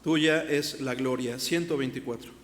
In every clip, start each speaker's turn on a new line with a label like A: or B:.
A: tuya es la gloria. 124.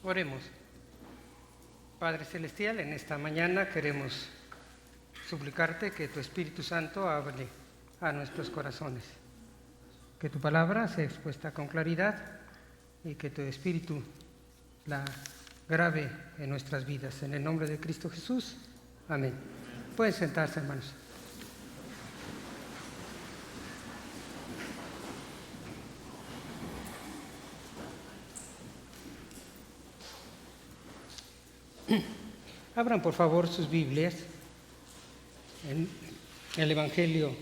B: Oremos. Padre Celestial, en esta mañana queremos suplicarte que tu Espíritu Santo hable a nuestros corazones, que tu palabra sea expuesta con claridad y que tu Espíritu la grave en nuestras vidas. En el nombre de Cristo Jesús. Amén. Pueden sentarse, hermanos. Abran por favor sus Biblias en el Evangelio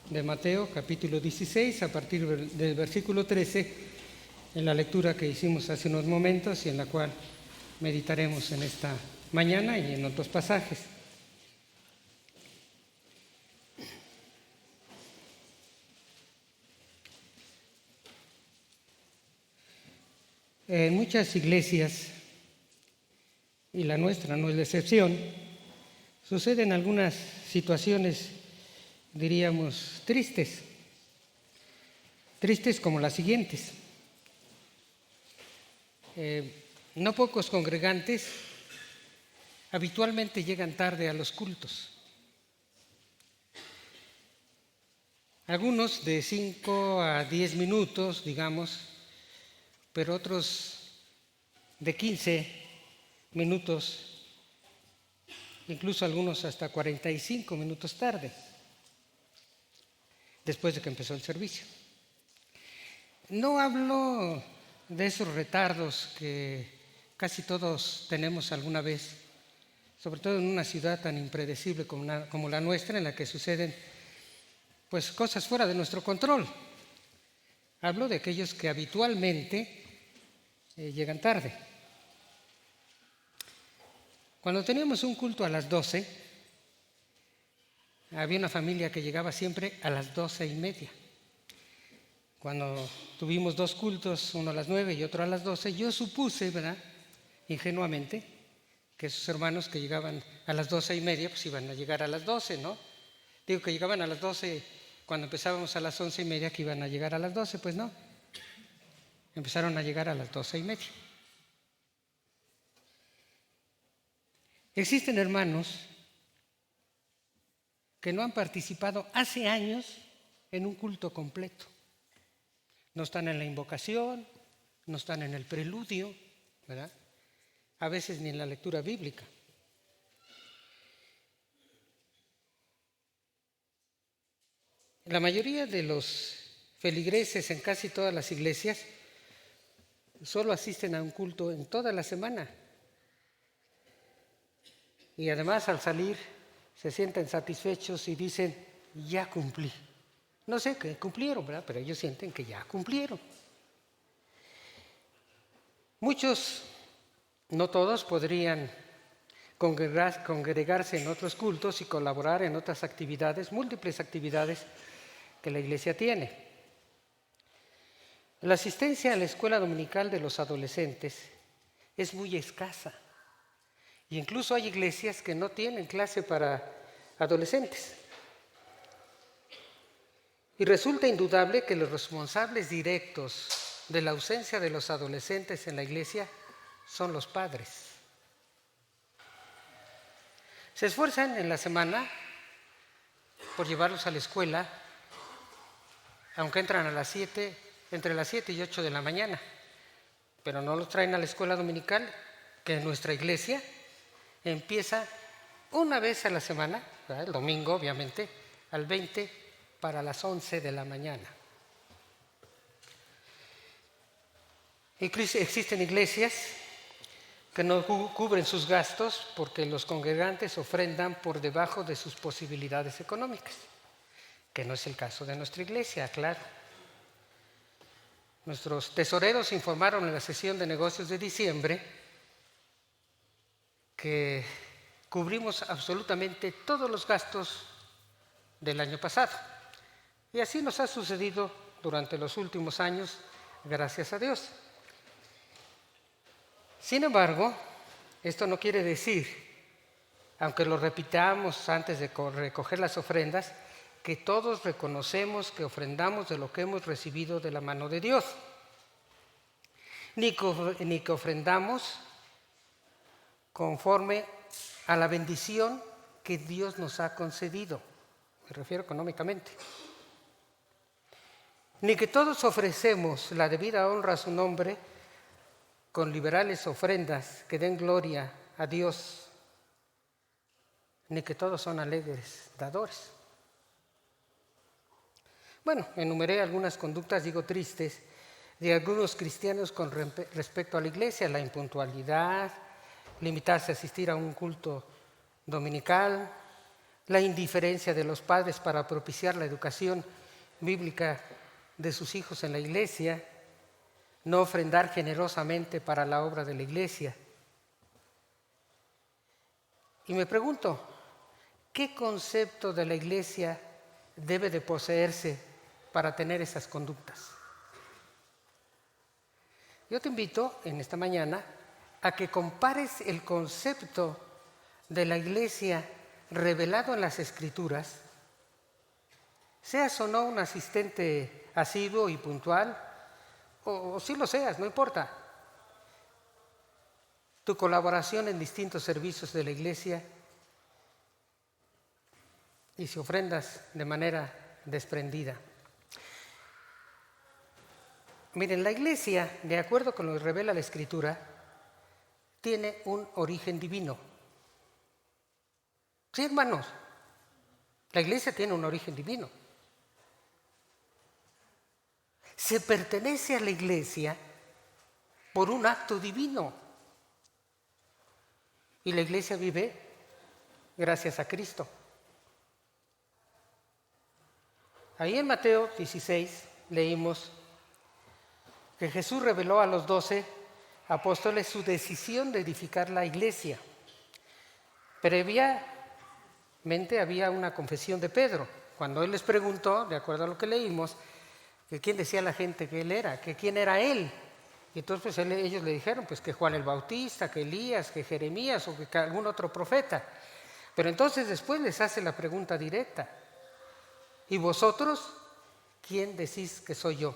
B: de Mateo, capítulo 16, a partir del versículo 13, en la lectura que hicimos hace unos momentos y en la cual meditaremos en esta mañana y en otros pasajes. En muchas iglesias, y la nuestra no es la excepción, suceden algunas situaciones, diríamos, tristes como las siguientes. No pocos congregantes habitualmente llegan tarde a los cultos. Algunos de 5 a 10 minutos, digamos, pero otros de 15 minutos, incluso algunos hasta 45 minutos tarde, después de que empezó el servicio. No hablo de esos retardos que casi todos tenemos alguna vez, sobre todo en una ciudad tan impredecible como la nuestra, en la que suceden pues cosas fuera de nuestro control. Hablo de aquellos que habitualmente llegan tarde. Cuando teníamos un culto a las 12, había una familia que llegaba siempre a las 12:30. Cuando tuvimos 2 cultos, uno a las 9 y otro a las 12, yo supuse, ¿verdad?, ingenuamente, que esos hermanos que llegaban a las 12:30, pues iban a llegar a las 12, ¿no? Digo que llegaban a las 12 cuando empezábamos a las 11:30, que iban a llegar a las 12, pues no. Empezaron a llegar a las 12:30. Existen hermanos que no han participado hace años en un culto completo. No están en la invocación, no están en el preludio, ¿verdad? A veces ni en la lectura bíblica. La mayoría de los feligreses en casi todas las iglesias solo asisten a un culto en toda la semana. Y además al salir se sienten satisfechos y dicen, ya cumplí. No sé qué cumplieron, ¿verdad? Pero ellos sienten que ya cumplieron. Muchos, no todos, podrían congregarse en otros cultos y colaborar en otras actividades, múltiples actividades que la iglesia tiene. La asistencia a la escuela dominical de los adolescentes es muy escasa. Y incluso hay iglesias que no tienen clase para adolescentes. Y resulta indudable que los responsables directos de la ausencia de los adolescentes en la iglesia son los padres. Se esfuerzan en la semana por llevarlos a la escuela, aunque entran a las 7, entre las 7 y 8 de la mañana, pero no los traen a la escuela dominical, que en nuestra iglesia empieza una vez a la semana, ¿verdad?, el domingo obviamente, al 20 para las 11 de la mañana. Existen iglesias que no cubren sus gastos porque los congregantes ofrendan por debajo de sus posibilidades económicas, que no es el caso de nuestra iglesia, claro. Nuestros tesoreros informaron en la sesión de negocios de diciembre que cubrimos absolutamente todos los gastos del año pasado. Y así nos ha sucedido durante los últimos años, gracias a Dios. Sin embargo, esto no quiere decir, aunque lo repitamos antes de recoger las ofrendas, que todos reconocemos que ofrendamos de lo que hemos recibido de la mano de Dios, ni que ofrendamos conforme a la bendición que Dios nos ha concedido, me refiero económicamente, ni que todos ofrecemos la debida honra a su nombre con liberales ofrendas que den gloria a Dios, ni que todos son alegres dadores. Bueno, enumeré algunas conductas, digo tristes, de algunos cristianos con respecto a la iglesia: la impuntualidad, limitarse a asistir a un culto dominical, la indiferencia de los padres para propiciar la educación bíblica de sus hijos en la iglesia, no ofrendar generosamente para la obra de la iglesia. Y me pregunto, ¿qué concepto de la iglesia debe de poseerse para tener esas conductas? Yo te invito en esta mañana a que compares el concepto de la iglesia revelado en las Escrituras, seas o no un asistente asiduo y puntual, o si lo seas, no importa. Tu colaboración en distintos servicios de la iglesia, y si ofrendas de manera desprendida. Miren, la iglesia, de acuerdo con lo que revela la Escritura, tiene un origen divino. Sí, hermanos, la iglesia tiene un origen divino. Se pertenece a la iglesia por un acto divino. Y la iglesia vive gracias a Cristo. Ahí en Mateo 16 leímos que Jesús reveló a los 12 apóstoles su decisión de edificar la iglesia. Previamente había una confesión de Pedro, cuando él les preguntó, de acuerdo a lo que leímos, que quién decía la gente que él era, que quién era él. Y entonces ellos le dijeron pues que Juan el Bautista, que Elías, que Jeremías o que algún otro profeta. Pero entonces después les hace la pregunta directa: ¿y vosotros quién decís que soy yo?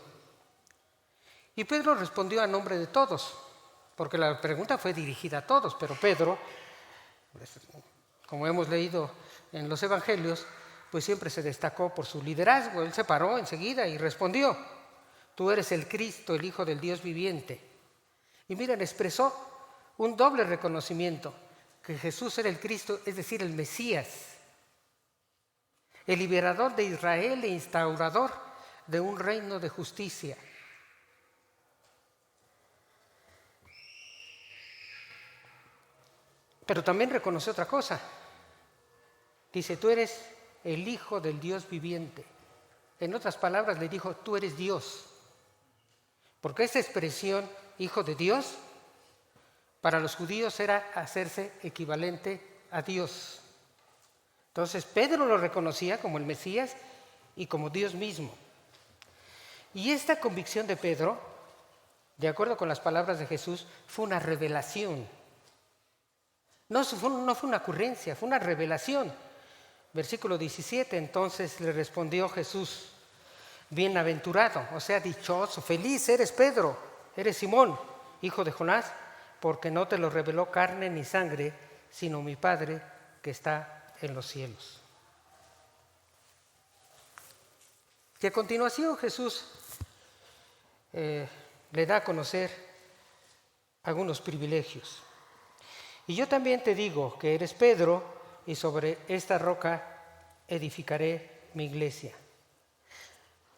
B: Y Pedro respondió a nombre de todos, porque la pregunta fue dirigida a todos, pero Pedro, como hemos leído en los evangelios, pues siempre se destacó por su liderazgo. Él se paró enseguida y respondió: tú eres el Cristo, el Hijo del Dios viviente. Y miren, expresó un doble reconocimiento, que Jesús era el Cristo, es decir, el Mesías, el liberador de Israel e instaurador de un reino de justicia. Pero también reconoció otra cosa. Dice: tú eres el Hijo del Dios viviente. En otras palabras, le dijo: tú eres Dios. Porque esa expresión, Hijo de Dios, para los judíos era hacerse equivalente a Dios. Entonces Pedro lo reconocía como el Mesías y como Dios mismo. Y esta convicción de Pedro, de acuerdo con las palabras de Jesús, fue una revelación. No fue una ocurrencia, fue una revelación. Versículo 17, entonces le respondió Jesús: bienaventurado, o sea, dichoso, feliz eres Pedro, eres Simón, hijo de Jonás, porque no te lo reveló carne ni sangre, sino mi Padre que está en los cielos. Y a continuación Jesús le da a conocer algunos privilegios. Y yo también te digo que eres Pedro, y sobre esta roca edificaré mi iglesia.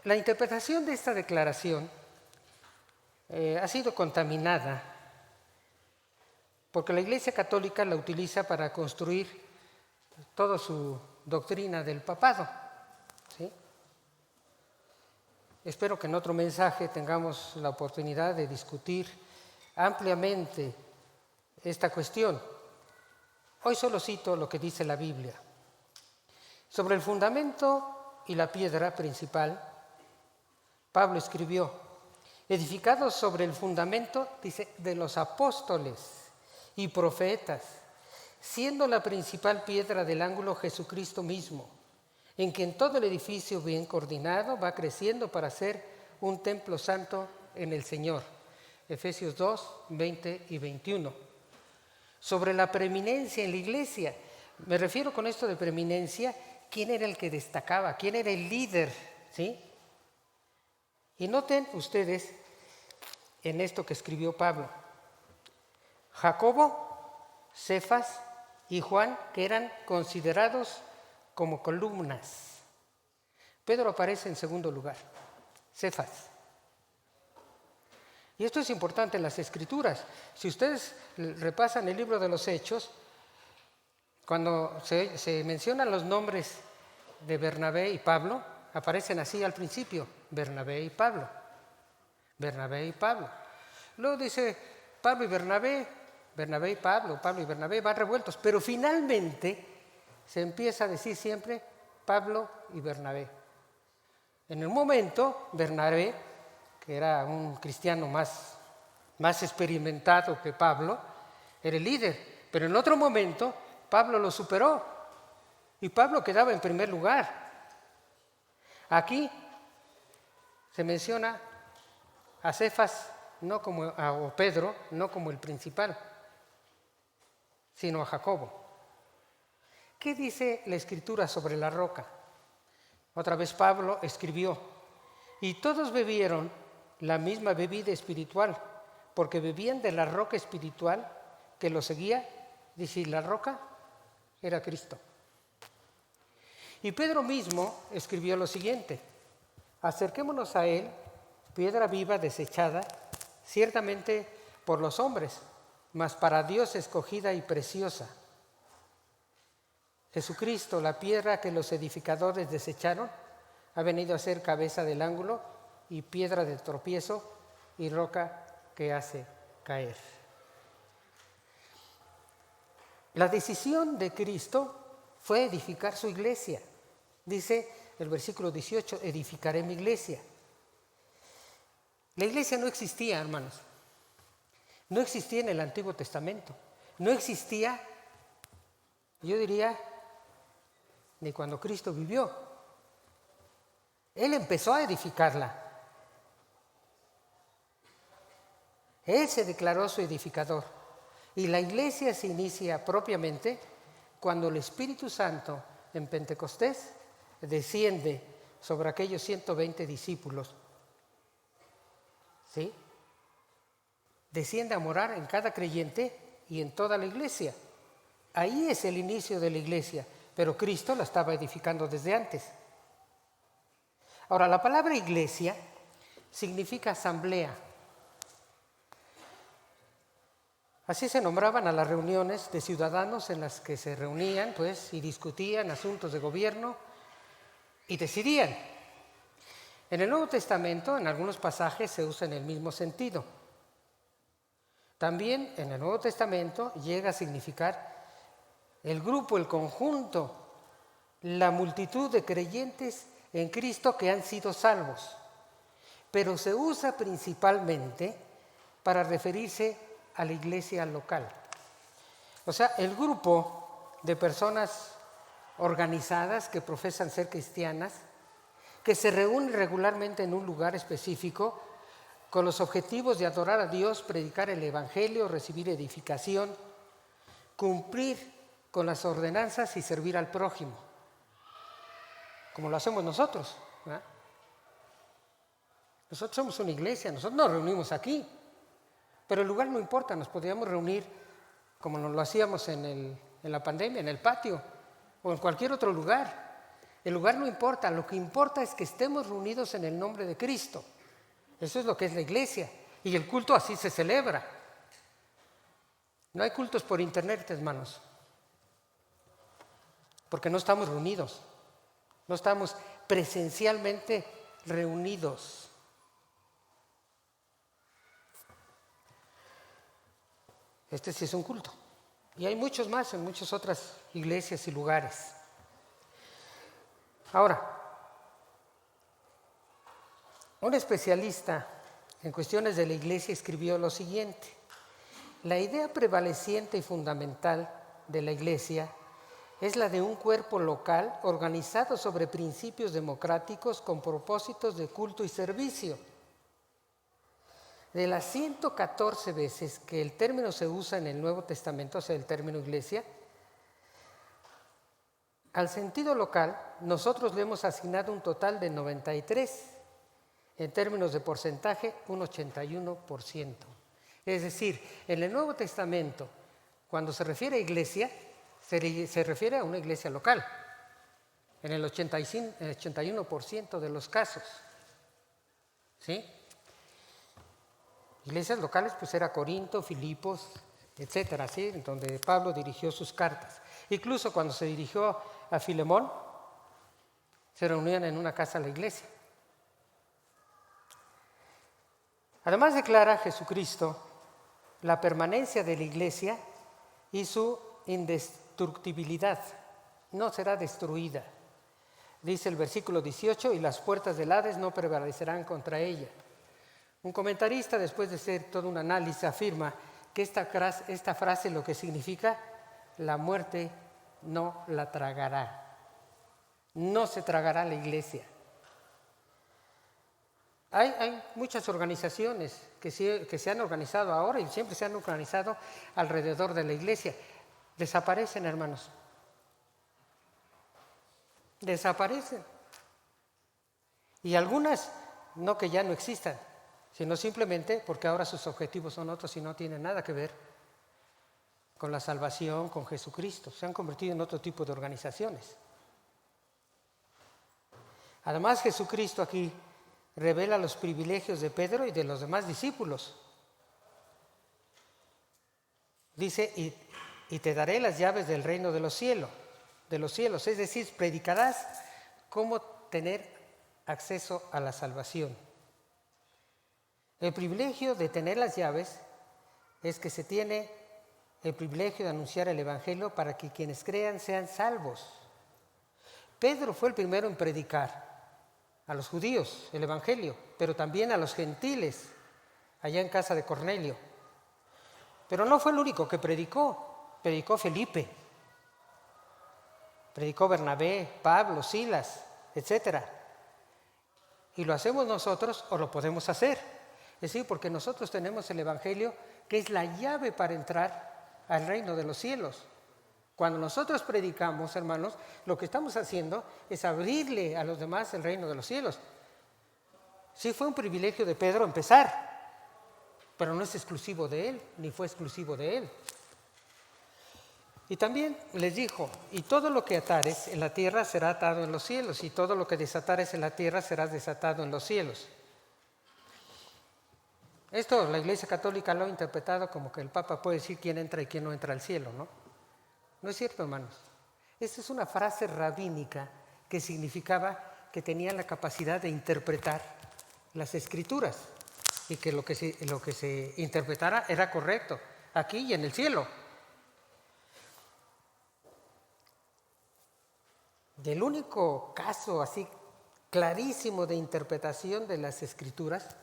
B: La interpretación de esta declaración ha sido contaminada porque la Iglesia Católica la utiliza para construir toda su doctrina del papado, ¿sí? Espero que en otro mensaje tengamos la oportunidad de discutir ampliamente esta cuestión. Hoy solo cito lo que dice la Biblia. Sobre el fundamento y la piedra principal, Pablo escribió: edificados sobre el fundamento, dice, de los apóstoles y profetas, siendo la principal piedra del ángulo Jesucristo mismo, en quien todo el edificio bien coordinado va creciendo para ser un templo santo en el Señor. Efesios 2, 20 y 21. Sobre la preeminencia en la iglesia, me refiero con esto de preeminencia, quién era el que destacaba, quién era el líder, ¿sí? Y noten ustedes en esto que escribió Pablo: Jacobo, Cefas y Juan, que eran considerados como columnas. Pedro aparece en segundo lugar, Cefas. Y esto es importante en las Escrituras. Si ustedes repasan el libro de los Hechos, cuando se mencionan los nombres de Bernabé y Pablo, aparecen así al principio: Bernabé y Pablo, Bernabé y Pablo. Luego dice Pablo y Bernabé, Bernabé y Pablo, Pablo y Bernabé, van revueltos. Pero finalmente se empieza a decir siempre Pablo y Bernabé. En un momento, Bernabé, que era un cristiano más experimentado que Pablo, era el líder. Pero en otro momento, Pablo lo superó y Pablo quedaba en primer lugar. Aquí se menciona a Cefas o Pedro, no como el principal, sino a Jacobo. ¿Qué dice la Escritura sobre la roca? Otra vez Pablo escribió: y todos bebieron la misma bebida espiritual, porque bebían de la roca espiritual que lo seguía, dice, y la roca era Cristo. Y Pedro mismo escribió lo siguiente: acerquémonos a él, piedra viva desechada, ciertamente por los hombres, mas para Dios escogida y preciosa. Jesucristo, la piedra que los edificadores desecharon, ha venido a ser cabeza del ángulo y piedra de tropiezo y roca que hace caer. La decisión de Cristo fue edificar su iglesia. Dice el versículo 18, edificaré mi iglesia. La iglesia no existía, hermanos. No existía en el Antiguo Testamento. No existía, yo diría, ni cuando Cristo vivió. Él empezó a edificarla. Él se declaró su edificador. Y la iglesia se inicia propiamente cuando el Espíritu Santo en Pentecostés desciende sobre aquellos 120 discípulos. ¿Sí? Desciende a morar en cada creyente y en toda la iglesia. Ahí es el inicio de la iglesia, pero Cristo la estaba edificando desde antes. Ahora, la palabra iglesia significa asamblea. Así se nombraban a las reuniones de ciudadanos en las que se reunían, pues, y discutían asuntos de gobierno y decidían. En el Nuevo Testamento, en algunos pasajes se usa en el mismo sentido. También en el Nuevo Testamento llega a significar el grupo, el conjunto, la multitud de creyentes en Cristo que han sido salvos. Pero se usa principalmente para referirse a la iglesia local. O sea, el grupo de personas organizadas que profesan ser cristianas, que se reúnen regularmente en un lugar específico con los objetivos de adorar a Dios, predicar el Evangelio, recibir edificación, cumplir con las ordenanzas y servir al prójimo, como lo hacemos nosotros, ¿verdad? Nosotros somos una iglesia, nosotros nos reunimos aquí, pero el lugar no importa, nos podríamos reunir como nos lo hacíamos en la pandemia, en el patio o en cualquier otro lugar. El lugar no importa, lo que importa es que estemos reunidos en el nombre de Cristo. Eso es lo que es la iglesia, y el culto así se celebra. No hay cultos por internet, hermanos, porque no estamos reunidos, no estamos presencialmente reunidos. Este sí es un culto. Y hay muchos más en muchas otras iglesias y lugares. Ahora, un especialista en cuestiones de la iglesia escribió lo siguiente: la idea prevaleciente y fundamental de la iglesia es la de un cuerpo local organizado sobre principios democráticos con propósitos de culto y servicio. De las 114 veces que el término se usa en el Nuevo Testamento, o sea, el término iglesia, al sentido local nosotros le hemos asignado un total de 93, en términos de porcentaje un 81%. Es decir, en el Nuevo Testamento, cuando se refiere a iglesia, se refiere a una iglesia local, en el 81% de los casos. ¿Sí? Iglesias locales, pues era Corinto, Filipos, etcétera, ¿sí? Donde Pablo dirigió sus cartas. Incluso cuando se dirigió a Filemón, se reunían en una casa de la iglesia. Además declara Jesucristo la permanencia de la iglesia y su indestructibilidad. No será destruida. Dice el versículo 18, y las puertas del Hades no prevalecerán contra ella. Un comentarista, después de hacer todo un análisis, afirma que esta frase lo que significa: la muerte no la tragará. No se tragará la iglesia. Hay muchas organizaciones que se han organizado ahora y siempre se han organizado alrededor de la iglesia. Desaparecen, hermanos. Desaparecen. Y algunas no que ya no existan, sino simplemente porque ahora sus objetivos son otros y no tienen nada que ver con la salvación, con Jesucristo. Se han convertido en otro tipo de organizaciones. Además, Jesucristo aquí revela los privilegios de Pedro y de los demás discípulos. Dice, y te daré las llaves del reino de los cielos. Es decir, predicarás cómo tener acceso a la salvación. El privilegio de tener las llaves es que se tiene el privilegio de anunciar el Evangelio para que quienes crean sean salvos. Pedro fue el primero en predicar a los judíos el Evangelio, pero también a los gentiles, allá en casa de Cornelio. Pero no fue el único que predicó. Predicó Felipe, predicó Bernabé, Pablo, Silas, etc. Y lo hacemos nosotros o lo podemos hacer. Es decir, porque nosotros tenemos el Evangelio, que es la llave para entrar al reino de los cielos. Cuando nosotros predicamos, hermanos, lo que estamos haciendo es abrirle a los demás el reino de los cielos. Sí, fue un privilegio de Pedro empezar, pero no es exclusivo de él, ni fue exclusivo de él. Y también les dijo, y todo lo que atares en la tierra será atado en los cielos, y todo lo que desatares en la tierra será desatado en los cielos. Esto la Iglesia Católica lo ha interpretado como que el Papa puede decir quién entra y quién no entra al cielo, ¿no? No es cierto, hermanos. Esta es una frase rabínica que significaba que tenían la capacidad de interpretar las Escrituras y que lo que se interpretara era correcto, aquí y en el cielo. Del único caso así clarísimo de interpretación de las Escrituras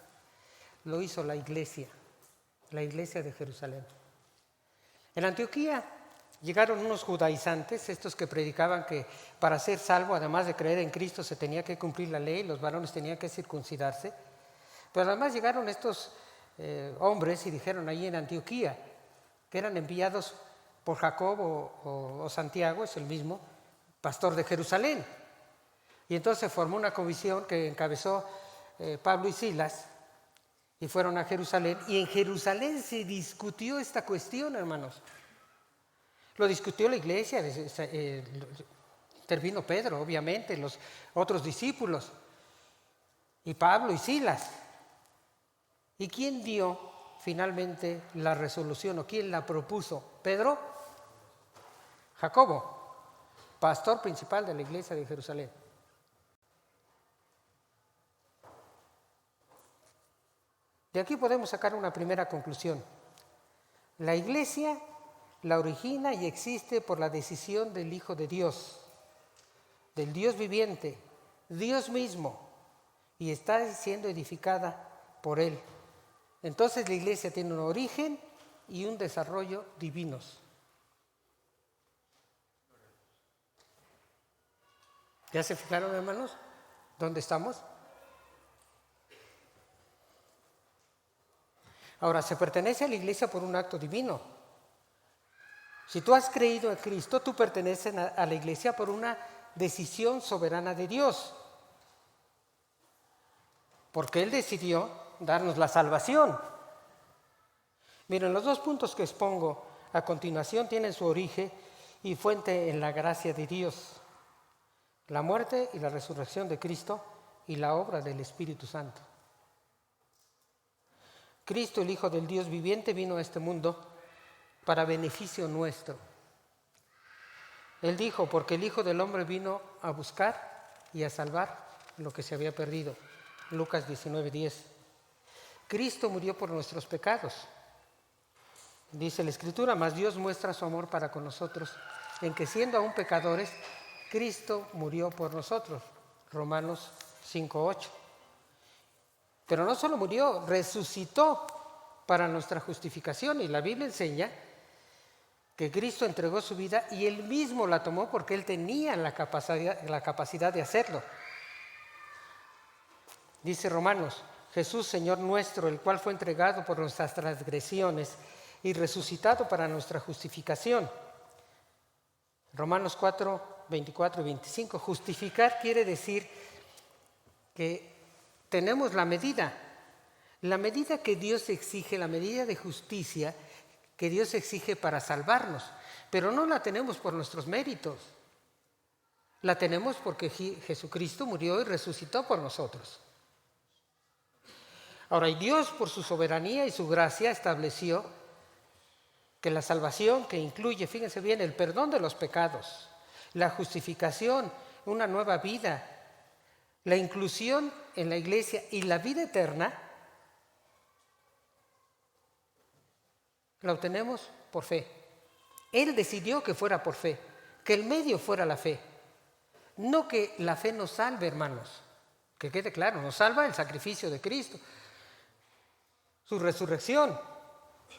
B: lo hizo la iglesia de Jerusalén. En Antioquía llegaron unos judaizantes, estos que predicaban que para ser salvo, además de creer en Cristo, se tenía que cumplir la ley, los varones tenían que circuncidarse. Pero además llegaron estos hombres y dijeron allí en Antioquía, que eran enviados por Jacobo o Santiago, es el mismo, pastor de Jerusalén. Y entonces formó una comisión que encabezó Pablo y Silas, y fueron a Jerusalén, y en Jerusalén se discutió esta cuestión, hermanos. Lo discutió la iglesia, intervino Pedro, obviamente, los otros discípulos, y Pablo y Silas. ¿Y quién dio finalmente la resolución o quién la propuso? ¿Pedro? Jacobo, pastor principal de la iglesia de Jerusalén. De aquí podemos sacar una primera conclusión. La iglesia la origina y existe por la decisión del Hijo de Dios, del Dios viviente, Dios mismo, y está siendo edificada por Él. Entonces la iglesia tiene un origen y un desarrollo divinos. ¿Ya se fijaron, hermanos? ¿Dónde estamos? Ahora, se pertenece a la iglesia por un acto divino. Si tú has creído en Cristo, tú perteneces a la iglesia por una decisión soberana de Dios. Porque Él decidió darnos la salvación. Miren, los dos puntos que expongo a continuación tienen su origen y fuente en la gracia de Dios. La muerte y la resurrección de Cristo y la obra del Espíritu Santo. Cristo, el Hijo del Dios viviente, vino a este mundo para beneficio nuestro. Él dijo, porque el Hijo del Hombre vino a buscar y a salvar lo que se había perdido. Lucas 19:10. Cristo murió por nuestros pecados. Dice la Escritura, mas Dios muestra su amor para con nosotros, en que siendo aún pecadores, Cristo murió por nosotros. Romanos 5:8. Pero no solo murió, resucitó para nuestra justificación. Y la Biblia enseña que Cristo entregó su vida y Él mismo la tomó porque Él tenía la capacidad de hacerlo. Dice Romanos, Jesús, Señor nuestro, el cual fue entregado por nuestras transgresiones y resucitado para nuestra justificación. Romanos 4:24 y 25. Justificar quiere decir que tenemos la medida que Dios exige, la medida de justicia que Dios exige para salvarnos, pero no la tenemos por nuestros méritos. La tenemos porque Jesucristo murió y resucitó por nosotros. Ahora, y Dios por su soberanía y su gracia estableció que la salvación, que incluye, fíjense bien, el perdón de los pecados, la justificación, una nueva vida, la inclusión en la iglesia y la vida eterna, la obtenemos por fe. Él decidió que fuera por fe, que el medio fuera la fe. No que la fe nos salve, hermanos, que quede claro, nos salva el sacrificio de Cristo, su resurrección,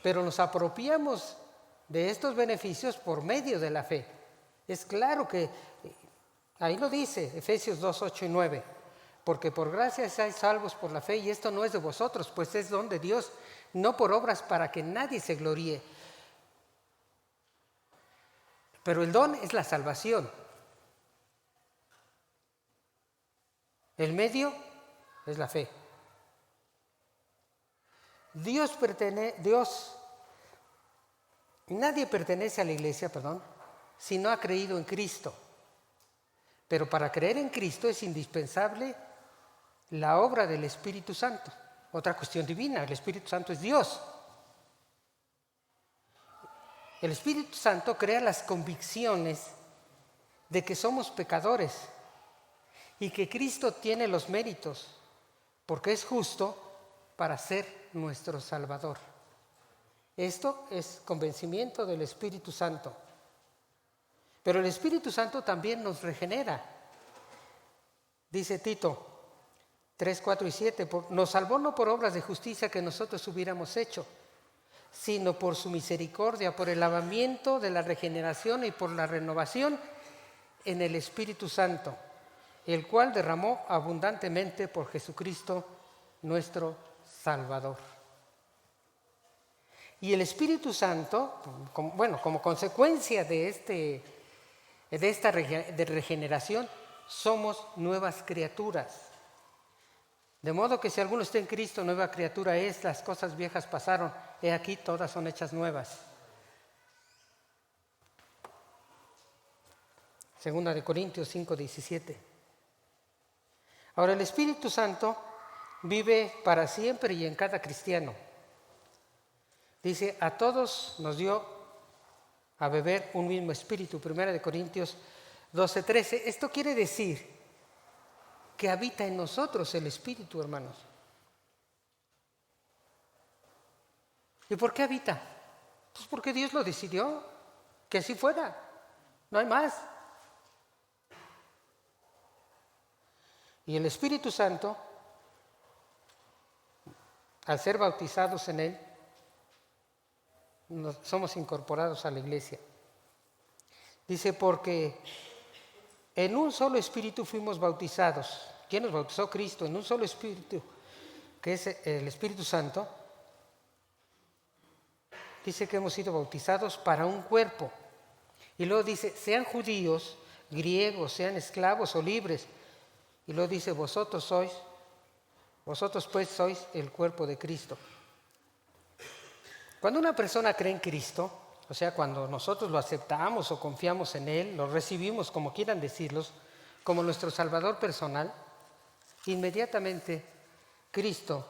B: pero nos apropiamos de estos beneficios por medio de la fe. Es claro que, ahí lo dice Efesios 2, 8 y 9, porque por gracia seáis salvos por la fe, y esto no es de vosotros, pues es don de Dios, no por obras para que nadie se gloríe. Pero el don es la salvación. El medio es la fe. Nadie pertenece a la iglesia, si no ha creído en Cristo. Pero para creer en Cristo es indispensable la obra del Espíritu Santo. Otra cuestión divina, el Espíritu Santo es Dios. El Espíritu Santo crea las convicciones de que somos pecadores y que Cristo tiene los méritos, porque es justo para ser nuestro Salvador. Esto es convencimiento del Espíritu Santo. Pero el Espíritu Santo también nos regenera. Dice Tito 3, 4 y 7, nos salvó no por obras de justicia que nosotros hubiéramos hecho, sino por su misericordia, por el lavamiento de la regeneración y por la renovación en el Espíritu Santo, el cual derramó abundantemente por Jesucristo nuestro Salvador. Y el Espíritu Santo, como consecuencia de esta regeneración, somos nuevas criaturas. De modo que si alguno está en Cristo, nueva criatura es, las cosas viejas pasaron, he aquí todas son hechas nuevas. Segunda de Corintios 5, 17. Ahora el Espíritu Santo vive para siempre y en cada cristiano. Dice, a todos nos dio a beber un mismo espíritu. Primera de Corintios 12, 13. Esto quiere decir que habita en nosotros el Espíritu, hermanos. ¿Y por qué habita? Pues porque Dios lo decidió, que así fuera. No hay más. Y el Espíritu Santo, al ser bautizados en Él, somos incorporados a la iglesia. Dice, porque en un solo espíritu fuimos bautizados. ¿Quién nos bautizó? Cristo. En un solo espíritu, que es el Espíritu Santo. Dice que hemos sido bautizados para un cuerpo. Y luego dice, sean judíos, griegos, sean esclavos o libres. Y luego dice, vosotros pues sois el cuerpo de Cristo. Cuando una persona cree en Cristo, o sea, cuando nosotros lo aceptamos o confiamos en Él, lo recibimos, como quieran decirlos, como nuestro Salvador personal, inmediatamente Cristo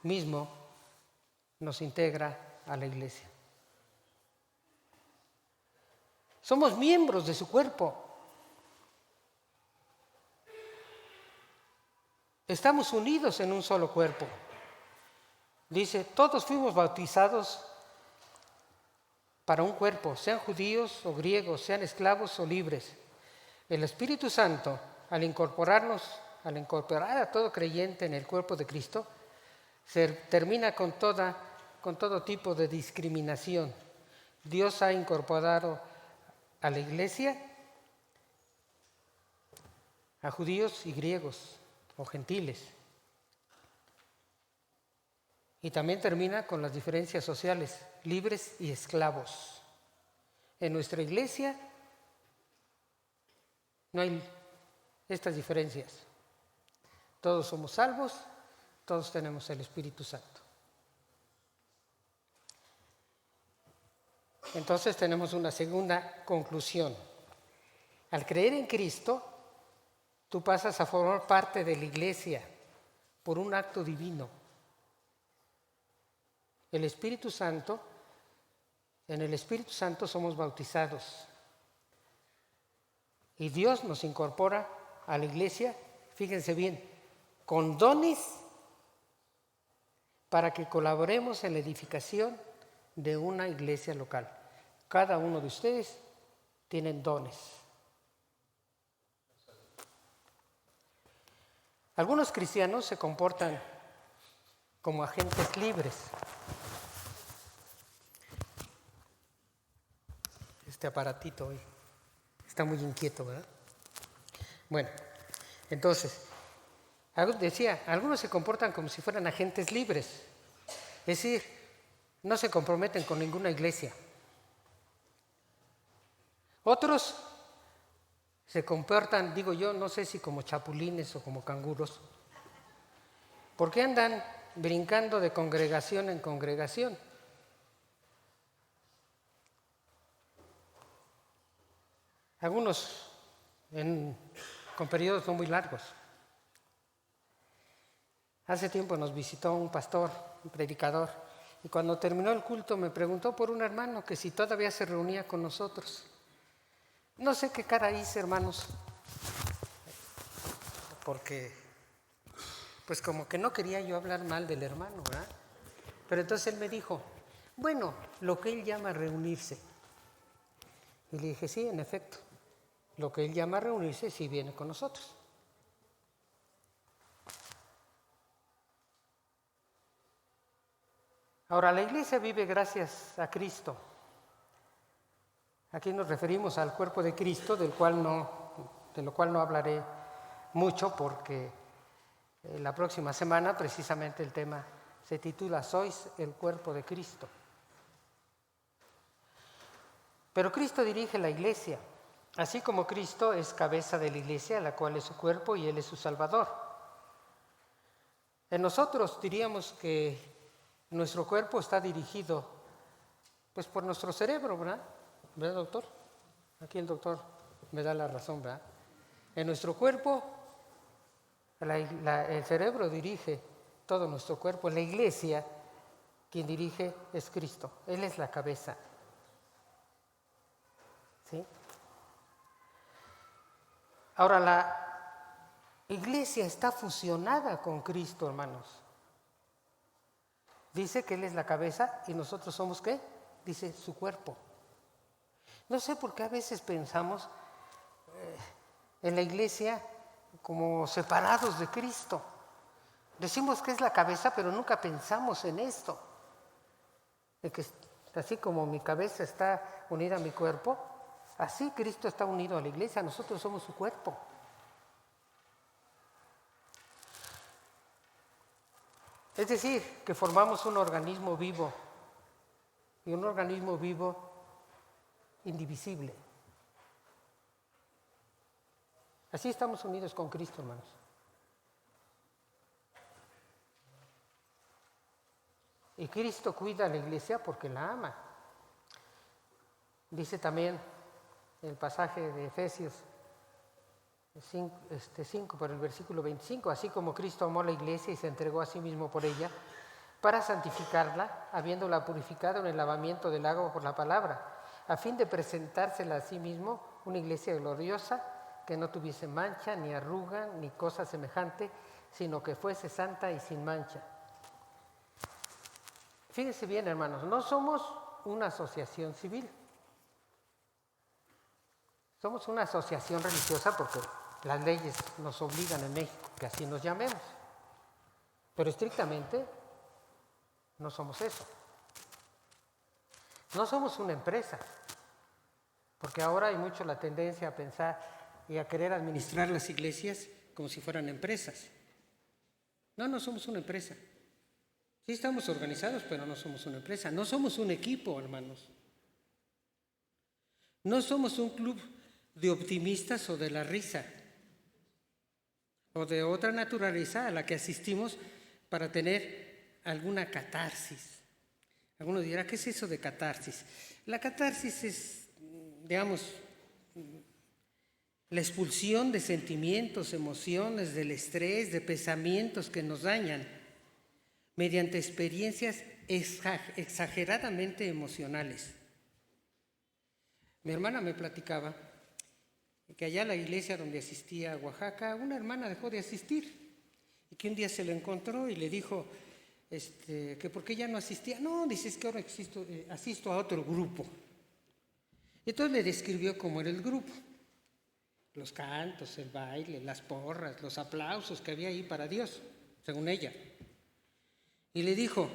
B: mismo nos integra a la iglesia. Somos miembros de su cuerpo. Estamos unidos en un solo cuerpo. Dice, todos fuimos bautizados para un cuerpo, sean judíos o griegos, sean esclavos o libres. El Espíritu Santo, al incorporar a todo creyente en el cuerpo de Cristo, se termina con todo tipo de discriminación. Dios ha incorporado a la iglesia a judíos y griegos o gentiles. Y también termina con las diferencias sociales, libres y esclavos. En nuestra iglesia no hay estas diferencias. Todos somos salvos, todos tenemos el Espíritu Santo. entonces tenemos una segunda conclusión. Al creer en Cristo, tú pasas a formar parte de la iglesia por un acto divino. El Espíritu Santo, en el Espíritu Santo somos bautizados. Y Dios nos incorpora a la iglesia, fíjense bien, con dones para que colaboremos en la edificación de una iglesia local. Cada uno de ustedes tienen dones. Algunos cristianos se comportan como agentes libres. Este aparatito hoy está muy inquieto, ¿verdad? Bueno, entonces, decía, algunos se comportan como si fueran agentes libres. Es decir, no se comprometen con ninguna iglesia. Otros se comportan, digo yo, no sé si como chapulines o como canguros, porque andan brincando de congregación en congregación. Algunos con periodos no muy largos. Hace tiempo nos visitó un pastor, un predicador, y cuando terminó el culto me preguntó por un hermano que si todavía se reunía con nosotros. No sé qué cara hice, hermanos, porque pues como que no quería yo hablar mal del hermano, ¿verdad? Pero entonces él me dijo, bueno, lo que él llama reunirse. Y le dije, sí, en efecto, lo que él llama reunirse sí viene con nosotros. Ahora, la iglesia vive gracias a Cristo. Aquí nos referimos al cuerpo de Cristo, de lo cual no hablaré mucho porque la próxima semana precisamente el tema se titula Sois el cuerpo de Cristo. Pero Cristo dirige la iglesia, así como Cristo es cabeza de la iglesia, la cual es su cuerpo y Él es su Salvador. En nosotros diríamos que nuestro cuerpo está dirigido pues por nuestro cerebro, ¿verdad? ¿Verdad, doctor? Aquí el doctor me da la razón, ¿verdad? En nuestro cuerpo, el cerebro dirige todo nuestro cuerpo. En la iglesia, quien dirige es Cristo. Él es la cabeza. ¿Sí? Ahora, la iglesia está fusionada con Cristo, hermanos. Dice que Él es la cabeza y nosotros somos, ¿qué? Dice su cuerpo. No sé por qué a veces pensamos en la iglesia como separados de Cristo. Decimos que es la cabeza, pero nunca pensamos en esto. De que así como mi cabeza está unida a mi cuerpo, así Cristo está unido a la iglesia, nosotros somos su cuerpo. Es decir, que formamos un organismo vivo, y un organismo vivo indivisible. Así estamos unidos con Cristo, hermanos. Y Cristo cuida a la iglesia porque la ama. Dice también el pasaje de Efesios 5 por el versículo 25, así como Cristo amó a la iglesia y se entregó a sí mismo por ella, para santificarla, habiéndola purificado en el lavamiento del agua por la palabra, a fin de presentársela a sí mismo una iglesia gloriosa, que no tuviese mancha, ni arruga, ni cosa semejante, sino que fuese santa y sin mancha. Fíjense bien, hermanos, no somos una asociación civil. Somos una asociación religiosa porque las leyes nos obligan en México que así nos llamemos. Pero estrictamente no somos eso. No somos una empresa, porque ahora hay mucho la tendencia a pensar y a querer administrar las iglesias como si fueran empresas. No somos una empresa. Sí estamos organizados, pero no somos una empresa. No somos un equipo, hermanos. No somos un club de optimistas o de la risa, o de otra naturaleza a la que asistimos para tener alguna catarsis, Algunos dirán, ¿qué es eso de catarsis? La catarsis es, digamos, la expulsión de sentimientos, emociones, del estrés, de pensamientos que nos dañan mediante experiencias exageradamente emocionales. Mi hermana me platicaba que allá en la iglesia donde asistía a Oaxaca, una hermana dejó de asistir y que un día se lo encontró y le dijo que por qué ya no asistía. No, dice, es que ahora asisto a otro grupo. Y entonces le describió cómo era el grupo. Los cantos, el baile, las porras, los aplausos que había ahí para Dios, según ella. Y le dijo,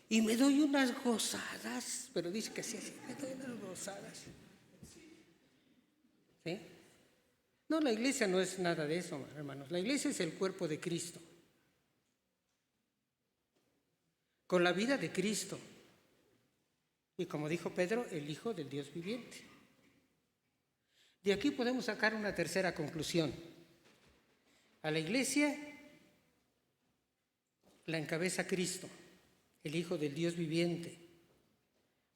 B: y me doy unas gozadas, pero dice que así, me doy unas gozadas. ¿Sí? No, la iglesia no es nada de eso, hermanos. La iglesia es el cuerpo de Cristo. Con la vida de Cristo. Y como dijo Pedro, el Hijo del Dios viviente. De aquí podemos sacar una tercera conclusión. A la iglesia la encabeza Cristo, el Hijo del Dios viviente.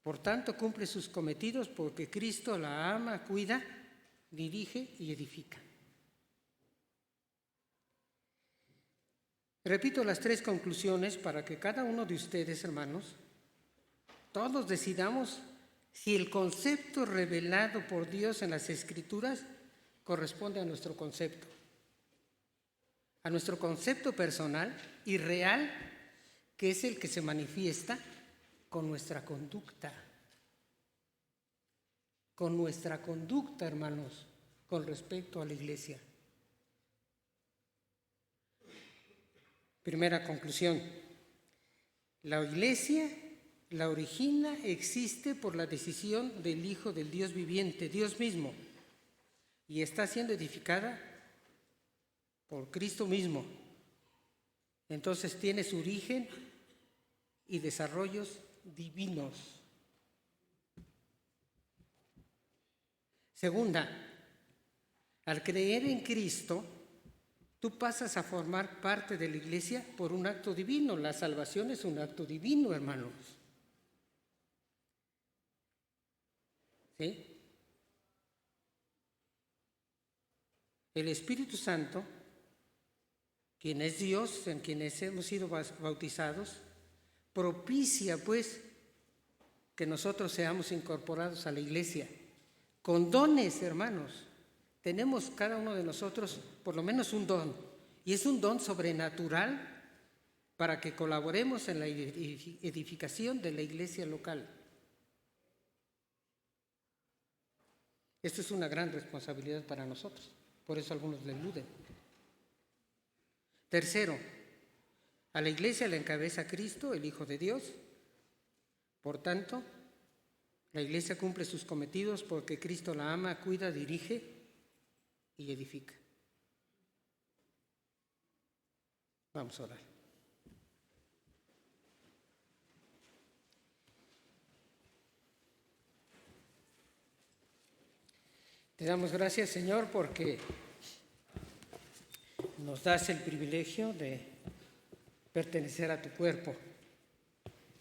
B: Por tanto, cumple sus cometidos porque Cristo la ama, cuida, dirige y edifica. Repito las tres conclusiones para que cada uno de ustedes, hermanos, todos decidamos si el concepto revelado por Dios en las Escrituras corresponde a nuestro concepto personal y real, que es el que se manifiesta con nuestra conducta. Con nuestra conducta, hermanos, con respecto a la iglesia. Primera conclusión. La iglesia, la origina, existe por la decisión del Hijo del Dios viviente, Dios mismo, y está siendo edificada por Cristo mismo. Entonces tiene su origen y desarrollos divinos. Segunda, al creer en Cristo, tú pasas a formar parte de la iglesia por un acto divino. La salvación es un acto divino, hermanos. ¿Sí? El Espíritu Santo, quien es Dios, en quienes hemos sido bautizados, propicia pues que nosotros seamos incorporados a la iglesia con dones, hermanos. Tenemos cada uno de nosotros por lo menos un don, y es un don sobrenatural para que colaboremos en la edificación de la iglesia local. Esto es una gran responsabilidad para nosotros, por eso algunos le eluden. Tercero, a la iglesia la encabeza Cristo, el Hijo de Dios. Por tanto, la iglesia cumple sus cometidos porque Cristo la ama, cuida, dirige y edifica. Vamos a orar. Te damos gracias, Señor, porque nos das el privilegio de pertenecer a tu cuerpo,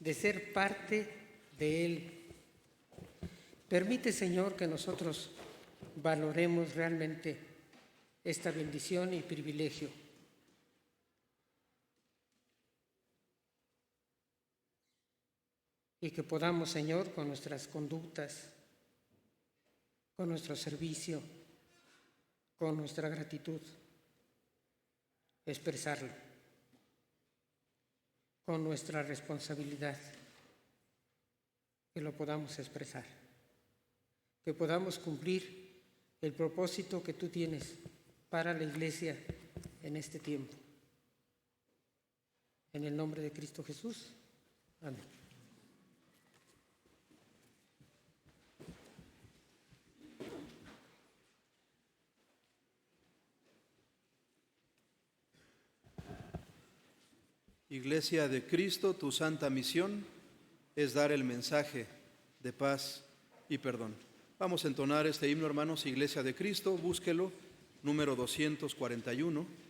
B: de ser parte de él. Permite, Señor, que nosotros valoremos realmente esta bendición y privilegio. Y que podamos, Señor, con nuestras conductas, con nuestro servicio, con nuestra gratitud, expresarlo, con nuestra responsabilidad, que lo podamos expresar, que podamos cumplir el propósito que tú tienes para la iglesia en este tiempo. En el nombre de Cristo Jesús. Amén.
A: Iglesia de Cristo, tu santa misión es dar el mensaje de paz y perdón. Vamos a entonar este himno, hermanos. Iglesia de Cristo, búsquelo, número 241.